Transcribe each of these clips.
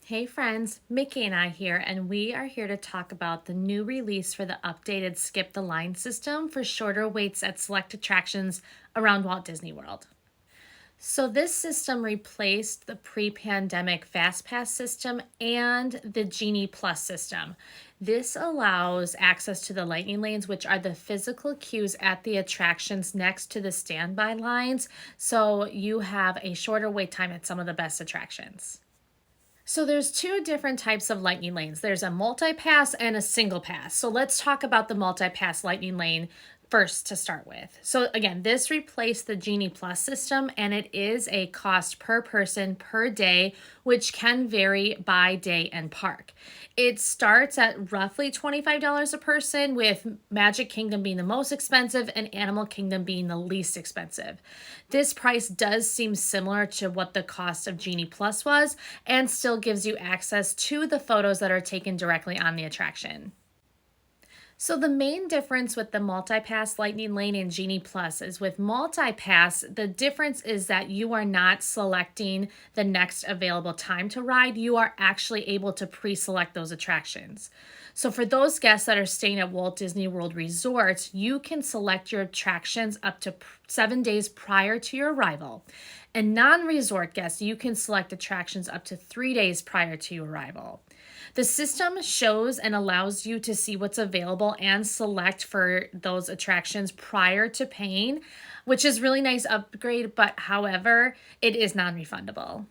Hey friends, Mickey and I here, and we are here to talk about the new release for the updated Skip the Line system for shorter waits at select attractions around Walt Disney World. So, this system replaced the pre pandemic FastPass system and the Genie Plus system. This allows access to the lightning lanes, which are the physical queues at the attractions next to the standby lines. So, you have a shorter wait time at some of the best attractions. So there's two different types of lightning lanes. There's a multi-pass and a single pass. So let's talk about the multi-pass lightning lane first to start with. So again, this replaced the Genie Plus system and it is a cost per person per day, which can vary by day and park. It starts at roughly $25 a person, with Magic Kingdom being the most expensive and Animal Kingdom being the least expensive. This price does seem similar to what the cost of Genie Plus was and still gives you access to the photos that are taken directly on the attraction. So the main difference with the multi-pass lightning lane and Genie Plus is with multi-pass, the difference is that you are not selecting the next available time to ride. You are actually able to pre-select those attractions. So for those guests that are staying at Walt Disney World resorts, you can select your attractions up to 7 days prior to your arrival. And non-resort guests, you can select attractions up to 3 days prior to your arrival. The system shows and allows you to see what's available and select for those attractions prior to paying, which is really nice upgrade, but however, it is non-refundable.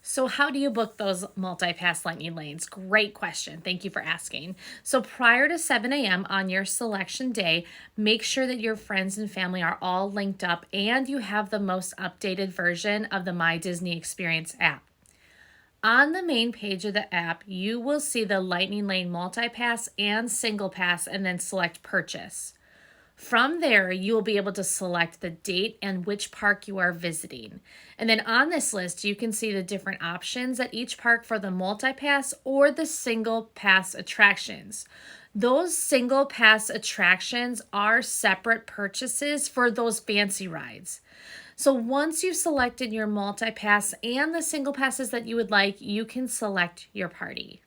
So how do you book those multi-pass lightning lanes? Great question. Thank you for asking. So prior to 7 a.m. on your selection day, make sure that your friends and family are all linked up and you have the most updated version of the My Disney Experience app. On the main page of the app, you will see the Lightning Lane Multi-Pass and Single Pass and then select Purchase. From there, you will be able to select the date and which park you are visiting. And then on this list, you can see the different options at each park for the multi-pass or the single pass attractions. Those single pass attractions are separate purchases for those fancy rides. So once you've selected your multi-pass and the single passes that you would like, you can select your party.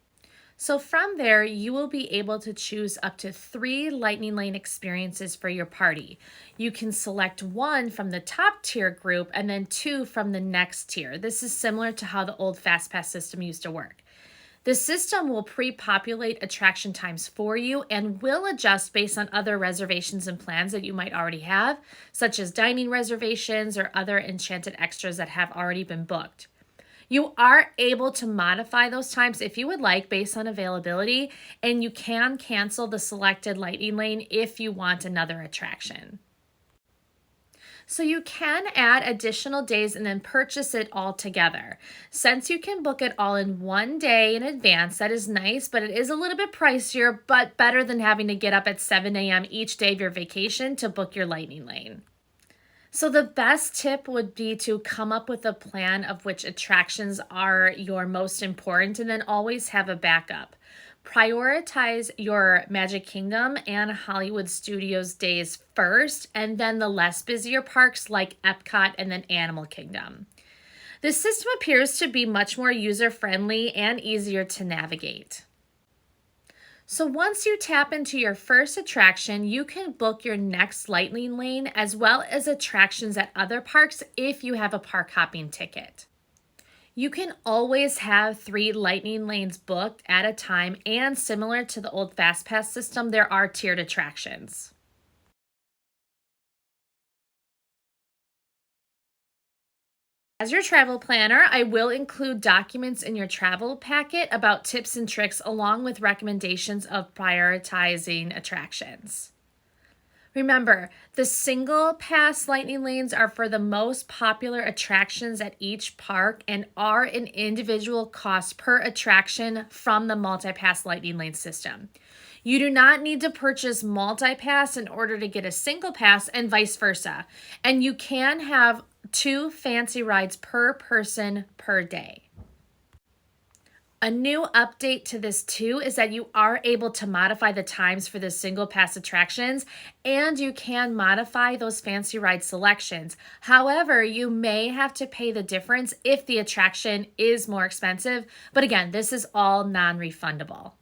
So from there, you will be able to choose up to 3 Lightning Lane experiences for your party. You can select 1 from the top tier group and then 2 from the next tier. This is similar to how the old FastPass system used to work. The system will pre-populate attraction times for you and will adjust based on other reservations and plans that you might already have, such as dining reservations or other enchanted extras that have already been booked. You are able to modify those times if you would like based on availability, and you can cancel the selected lightning lane if you want another attraction. So you can add additional days and then purchase it all together. Since you can book it all in one day in advance, that is nice, but it is a little bit pricier, but better than having to get up at 7 a.m. each day of your vacation to book your lightning lane. So the best tip would be to come up with a plan of which attractions are your most important and then always have a backup. Prioritize your Magic Kingdom and Hollywood Studios days first, and then the less busier parks like Epcot and then Animal Kingdom. This system appears to be much more user-friendly and easier to navigate. So once you tap into your first attraction, you can book your next lightning lane as well as attractions at other parks if you have a park hopping ticket. You can always have 3 lightning lanes booked at a time, and similar to the old FastPass system, there are tiered attractions. As your travel planner, I will include documents in your travel packet about tips and tricks along with recommendations of prioritizing attractions. Remember, the single pass lightning lanes are for the most popular attractions at each park and are an individual cost per attraction from the multi-pass lightning lane system. You do not need to purchase multi-pass in order to get a single pass and vice versa. And you can have 2 fancy rides per person per day. A new update to this too is that you are able to modify the times for the single pass attractions, and you can modify those fancy ride selections. However, you may have to pay the difference if the attraction is more expensive. But again, this is all non-refundable.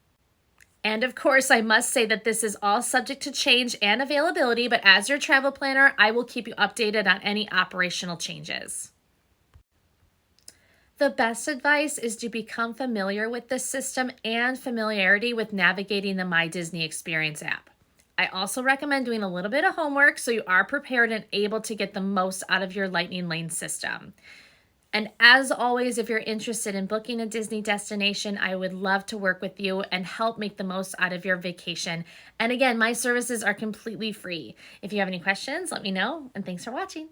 And of course, I must say that this is all subject to change and availability, but as your travel planner, I will keep you updated on any operational changes. The best advice is to become familiar with this system and familiarity with navigating the My Disney Experience app. I also recommend doing a little bit of homework so you are prepared and able to get the most out of your Lightning Lane system. And as always, if you're interested in booking a Disney destination, I would love to work with you and help make the most out of your vacation. And again, my services are completely free. If you have any questions, let me know, and thanks for watching.